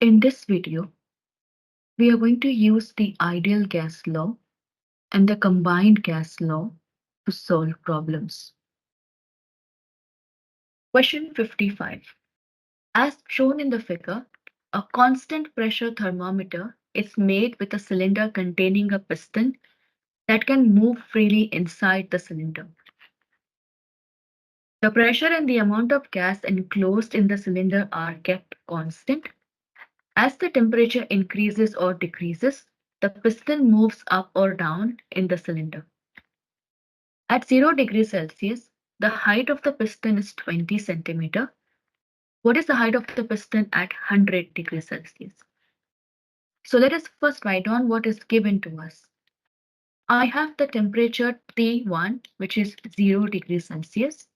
In this video, we are going to use the ideal gas law and the combined gas law to solve problems. Question 55. As shown in the figure, a constant pressure thermometer is made with a cylinder containing a piston that can move freely inside the cylinder. The pressure and the amount of gas enclosed in the cylinder are kept constant. As the temperature increases or decreases, the piston moves up or down in the cylinder. At 0 degrees Celsius, the height of the piston is 20 centimeter. What is the height of the piston at 100 degrees Celsius? So let us first write down what is given to us. I have the temperature T1, which is 0 degrees Celsius.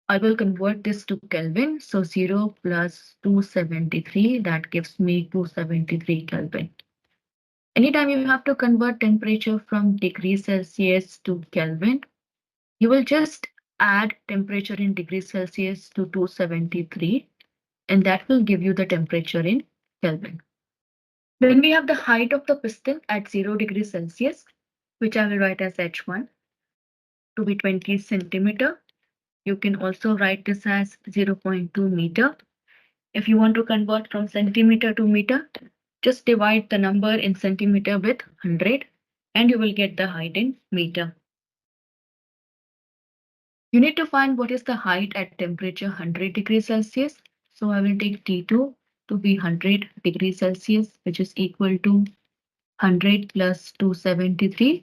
I will convert this to Kelvin. So 0 plus 273, that gives me 273 Kelvin. Anytime you have to convert temperature from degrees Celsius to Kelvin, you will just add temperature in degrees Celsius to 273, and that will give you the temperature in Kelvin. Then we have the height of the piston at 0 degrees Celsius, which I will write as H1 to be 20 centimeter. You can also write this as 0.2 meter. If you want to convert from centimeter to meter, just divide the number in centimeter with 100 and you will get the height in meter. You need to find what is the height at temperature 100 degrees Celsius. So I will take T2 to be 100 degrees Celsius, which is equal to 100 plus 273,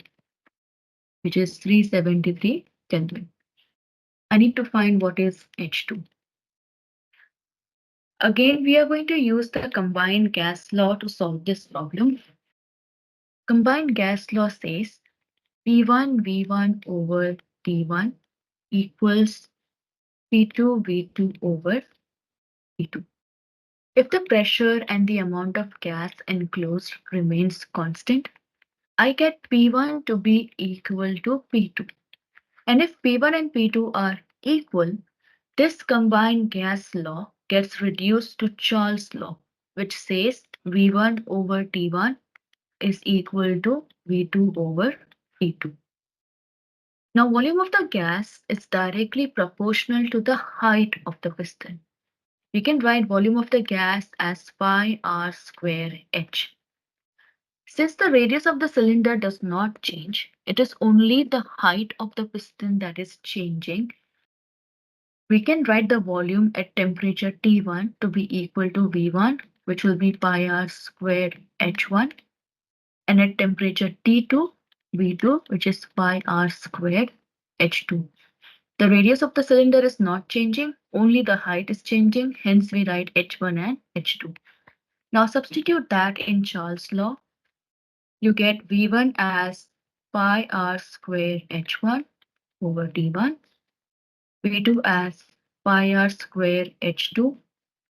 which is 373 Kelvin. I need to find what is H2. Again, we are going to use the combined gas law to solve this problem. Combined gas law says P1 V1 over T1 equals P2 V2 over T2. If the pressure and the amount of gas enclosed remains constant, I get P1 to be equal to P2. And if P1 and P2 are equal, this combined gas law gets reduced to Charles' law, which says V1 over T1 is equal to V2 over T2. Now, volume of the gas is directly proportional to the height of the piston. We can write volume of the gas as pi r square h. Since the radius of the cylinder does not change, it is only the height of the piston that is changing. We can write the volume at temperature T1 to be equal to V1, which will be pi r squared H1, and at temperature T2, V2, which is pi r squared H2. The radius of the cylinder is not changing, only the height is changing, hence we write H1 and H2. Now substitute that in Charles' law. You get V1 as pi r squared H1 over T1, V2 as pi r squared H2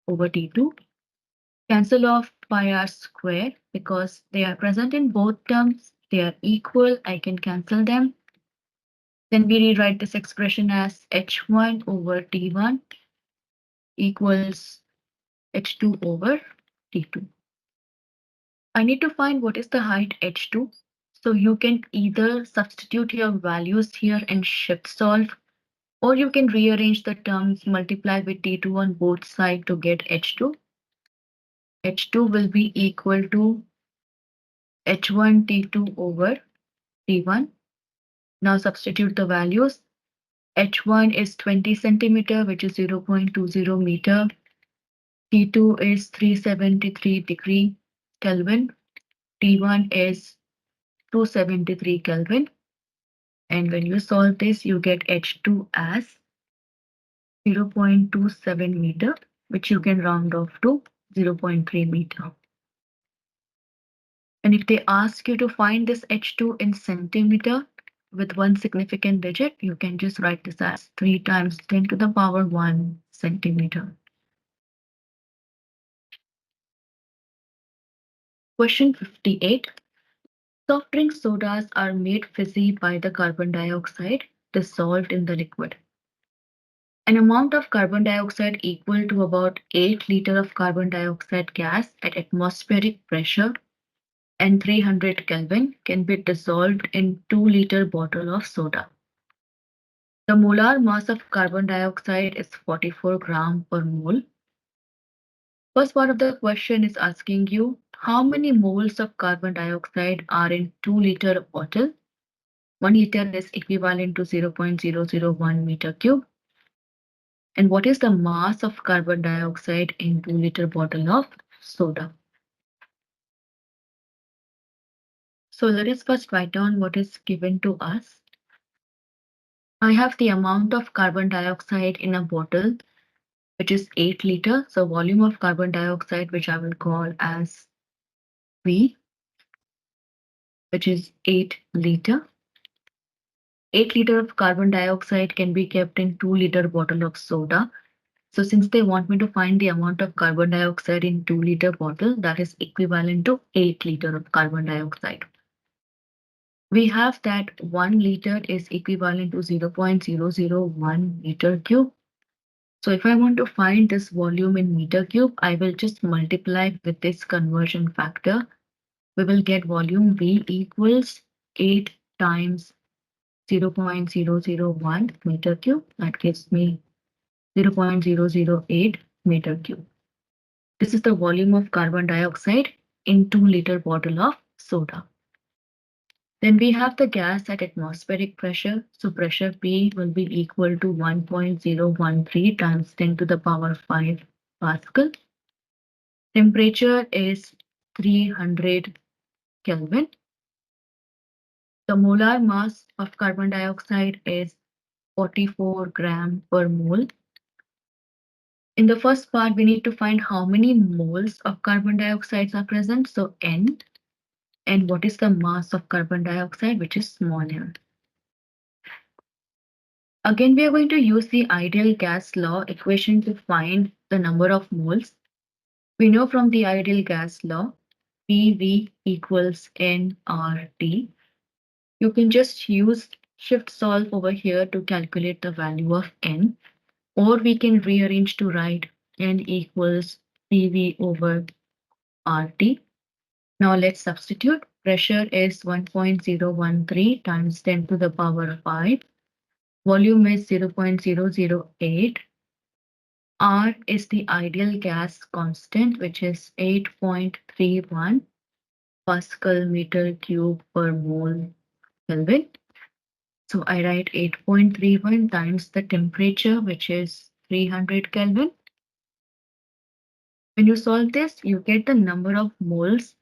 over T2. Cancel off pi r squared because they are present in both terms. They are equal. I can cancel them. Then we rewrite this expression as H1 over T1 equals H2 over T2. I need to find what is the height H2. So you can either substitute your values here and shift solve, or you can rearrange the terms, multiply with T2 on both sides to get H2. H2 will be equal to H1 T2 over T1. Now substitute the values. H1 is 20 centimeter, which is 0.20 meter. T2 is 373 degree Kelvin. T1 is 273 Kelvin. And when you solve this, you get H2 as 0.27 meter, which you can round off to 0.3 meter. And if they ask you to find this H2 in centimeter with one significant digit, you can just write this as 3 times 10 to the power 1 centimeter. Question 58. Soft drink sodas are made fizzy by the carbon dioxide dissolved in the liquid. An amount of carbon dioxide equal to about 8 liters of carbon dioxide gas at atmospheric pressure and 300 Kelvin can be dissolved in 2-liter bottle of soda. The molar mass of carbon dioxide is 44 gram per mole. First part of the question is asking you how many moles of carbon dioxide are in 2-liter bottle. 1 liter is equivalent to 0.001 meter cube. And what is the mass of carbon dioxide in 2-liter bottle of soda? So let us first write down what is given to us. I have the amount of carbon dioxide in a bottle, which is 8 liter. So volume of carbon dioxide, which I will call as V, which is 8 liter. 8 liter of carbon dioxide can be kept in 2-liter bottle of soda. So since they want me to find the amount of carbon dioxide in 2-liter bottle, that is equivalent to 8 liter of carbon dioxide. We have that 1 liter is equivalent to 0.001 meter cube. So if I want to find this volume in meter cube, I will just multiply with this conversion factor. We will get volume V equals 8 times 0.001 meter cube. That gives me 0.008 meter cube. This is the volume of carbon dioxide in 2-liter bottle of soda. Then we have the gas at atmospheric pressure. So pressure P will be equal to 1.013 times 10 to the power 5 Pascal. Temperature is 300 Kelvin. The molar mass of carbon dioxide is 44 gram per mole. In the first part, we need to find how many moles of carbon dioxide are present. So N. And what is the mass of carbon dioxide, which is small m. Again, we are going to use the ideal gas law equation to find the number of moles. We know from the ideal gas law, PV equals nRT. You can just use shift solve over here to calculate the value of n, or we can rearrange to write n equals PV over RT. Now let's substitute. Pressure is 1.013 times 10 to the power 5. Volume is 0.008. R is the ideal gas constant, which is 8.31 Pascal meter cube per mole Kelvin. So I write 8.31 times the temperature, which is 300 Kelvin. When you solve this, you get the number of moles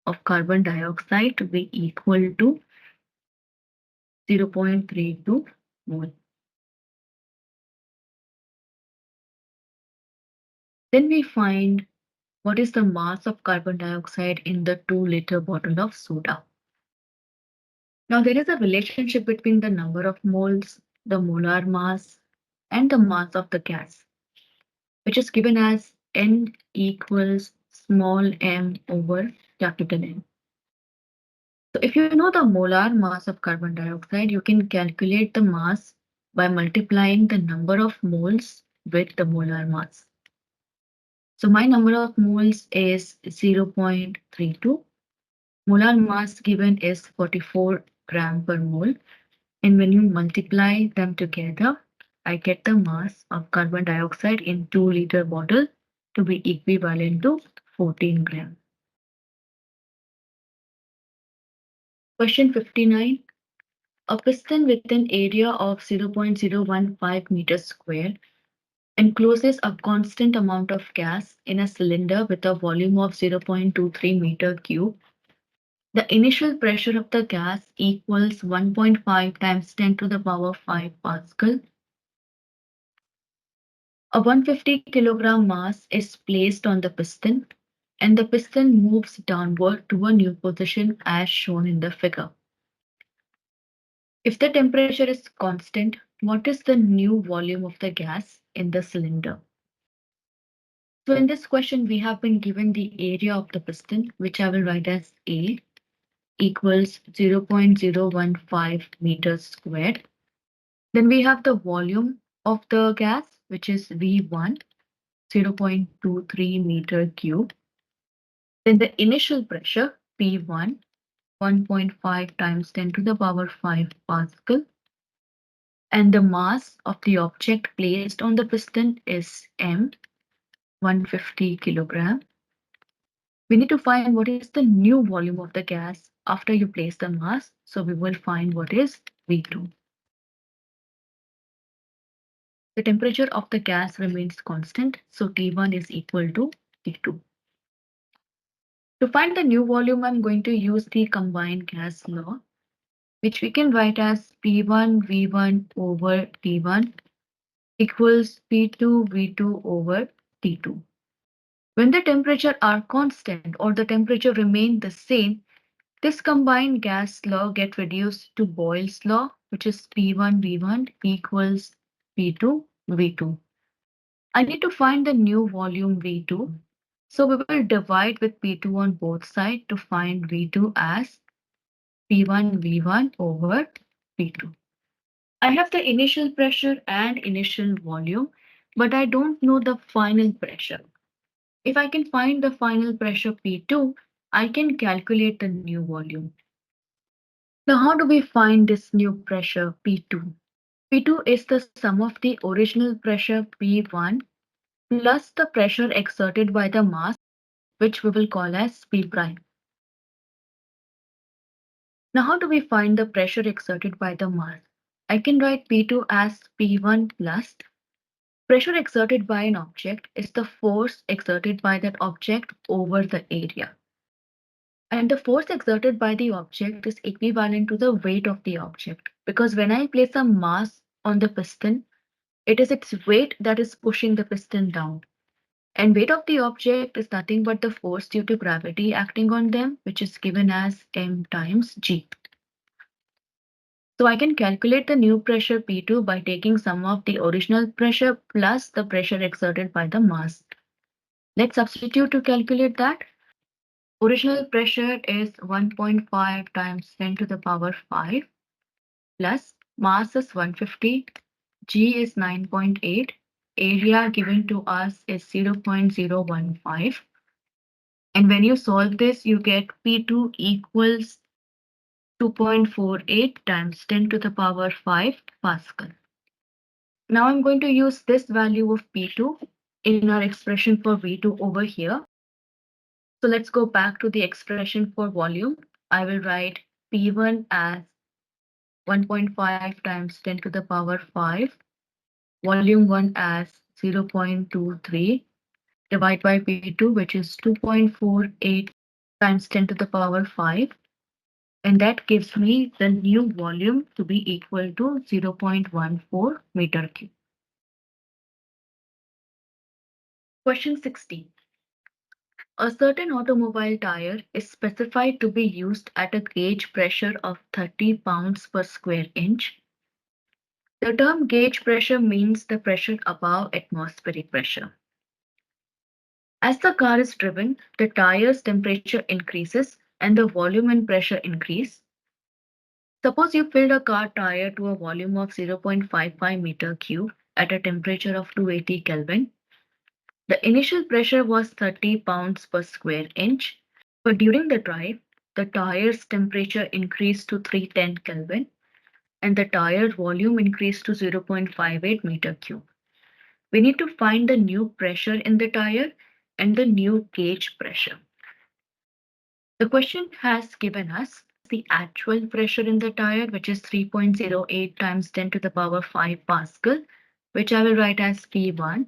of carbon dioxide to be equal to 0.32 mole. Then we find what is the mass of carbon dioxide in the 2-liter bottle of soda. Now there is a relationship between the number of moles, the molar mass, and the mass of the gas, which is given as N equals small m over capital N. So if you know the molar mass of carbon dioxide, you can calculate the mass by multiplying the number of moles with the molar mass. So my number of moles is 0.32. Molar mass given is 44 gram per mole. And when you multiply them together, I get the mass of carbon dioxide in 2-liter bottle to be equivalent to 14 gram. Question 59. A piston with an area of 0.015 meters square encloses a constant amount of gas in a cylinder with a volume of 0.23 meter cube. The initial pressure of the gas equals 1.5 times 10 to the power 5 Pascal. A 150 kilogram mass is placed on the piston and the piston moves downward to a new position as shown in the figure. If the temperature is constant, what is the new volume of the gas in the cylinder? So in this question, we have been given the area of the piston, which I will write as A equals 0.015 meters squared. Then we have the volume, of the gas, which is V1, 0.23 meter cube. Then the initial pressure, P1, 1.5 times 10 to the power 5 Pascal. And the mass of the object placed on the piston is M, 150 kilogram. We need to find what is the new volume of the gas after you place the mass. So we will find what is V2. The temperature of the gas remains constant, so T1 is equal to T2. To find the new volume, I'm going to use the combined gas law, which we can write as P1 V1 over T1 equals P2 V2 over T2. When the temperature are constant or the temperature remain the same, this combined gas law get reduced to Boyle's law, which is P1 V1 equals P2 V2. I need to find the new volume V2. So we will divide with P2 on both sides to find V2 as P1 V1 over P2. I have the initial pressure and initial volume, but I don't know the final pressure. If I can find the final pressure P2, I can calculate the new volume. Now, how do we find this new pressure P2? P2 is the sum of the original pressure P1 plus the pressure exerted by the mass, which we will call as P prime. Now, how do we find the pressure exerted by the mass? I can write P2 as P1 plus pressure exerted by an object is the force exerted by that object over the area. And the force exerted by the object is equivalent to the weight of the object. Because when I place a mass on the piston, it is its weight that is pushing the piston down. And weight of the object is nothing but the force due to gravity acting on them, which is given as m times g. So I can calculate the new pressure P2 by taking sum of the original pressure plus the pressure exerted by the mass. Let's substitute to calculate that. Original pressure is 1.5 times 10 to the power 5 plus mass is 150, G is 9.8, area given to us is 0.015. And when you solve this, you get P2 equals 2.48 times 10 to the power 5 Pascal. Now I'm going to use this value of P2 in our expression for V2 over here. So let's go back to the expression for volume. I will write P1 as 1.5 times 10 to the power 5, volume 1 as 0.23, divide by P2, which is 2.48 times 10 to the power 5. And that gives me the new volume to be equal to 0.14 meter cube. Question 16. A certain automobile tire is specified to be used at a gauge pressure of 30 pounds per square inch. The term gauge pressure means the pressure above atmospheric pressure. As the car is driven, the tire's temperature increases and the volume and pressure increase. Suppose you filled a car tire to a volume of 0.55 meter cube at a temperature of 280 Kelvin. The initial pressure was 30 pounds per square inch, but during the drive, the tire's temperature increased to 310 Kelvin and the tire volume increased to 0.58 meter cube. We need to find the new pressure in the tire and the new gauge pressure. The question has given us the actual pressure in the tire, which is 3.08 times 10 to the power 5 Pascal, which I will write as P1,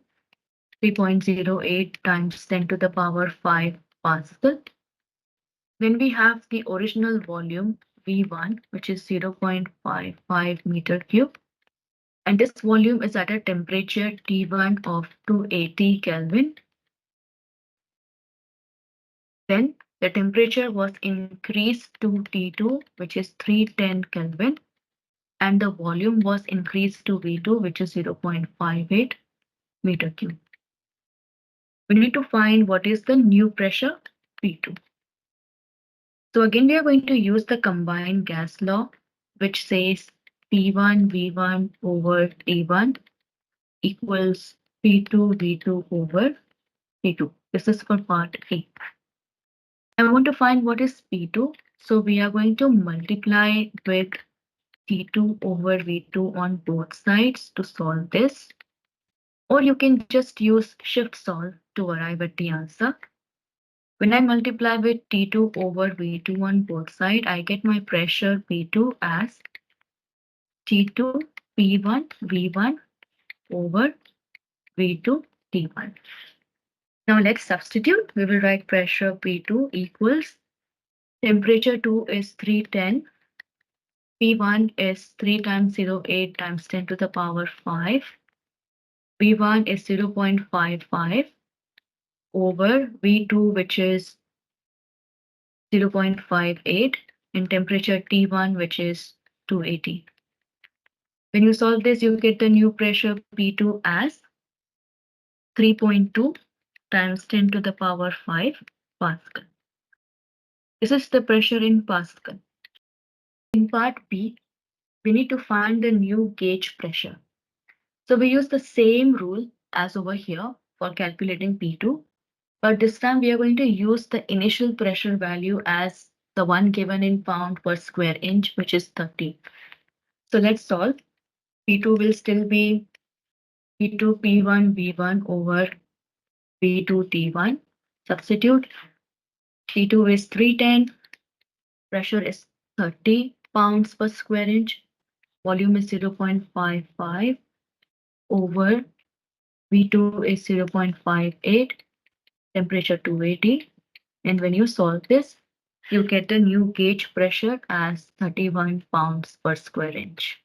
3.08 times 10 to the power 5 Pascal. Then we have the original volume V1, which is 0.55 meter cube. And this volume is at a temperature T1 of 280 Kelvin. Then the temperature was increased to T2, which is 310 Kelvin, and the volume was increased to V2, which is 0.58 meter cube. We need to find what is the new pressure P2. So again, we are going to use the combined gas law, which says P1 V1 over T1 equals P2 V2 over P2. This is for part A. I want to find what is P2. So we are going to multiply with T2 over V2 on both sides to solve this. Or you can just use shift solve to arrive at the answer. When I multiply with T2 over V2 on both sides, I get my pressure P2 as T2 P1 V1 over V2 T1. Now let's substitute. We will write pressure P2 equals temperature 2 is 310. P1 is 3 times 0.8 times 10 to the power 5. V1 is 0.55 over V2, which is 0.58, and temperature T1, which is 280. When you solve this, you get the new pressure P2 as 3.2 times 10 to the power 5 Pascal. This is the pressure in Pascal. In part B, we need to find the new gauge pressure. So we use the same rule as over here for calculating P2, but this time we are going to use the initial pressure value as the one given in pound per square inch, which is 30. So let's solve. P2 will still be P2 P1 V1 over V2 T1. Substitute. T2 is 310. Pressure is 30 pounds per square inch. Volume is 0.55 over V2 is 0.58. Temperature 280. And when you solve this, you get the new gauge pressure as 31 pounds per square inch.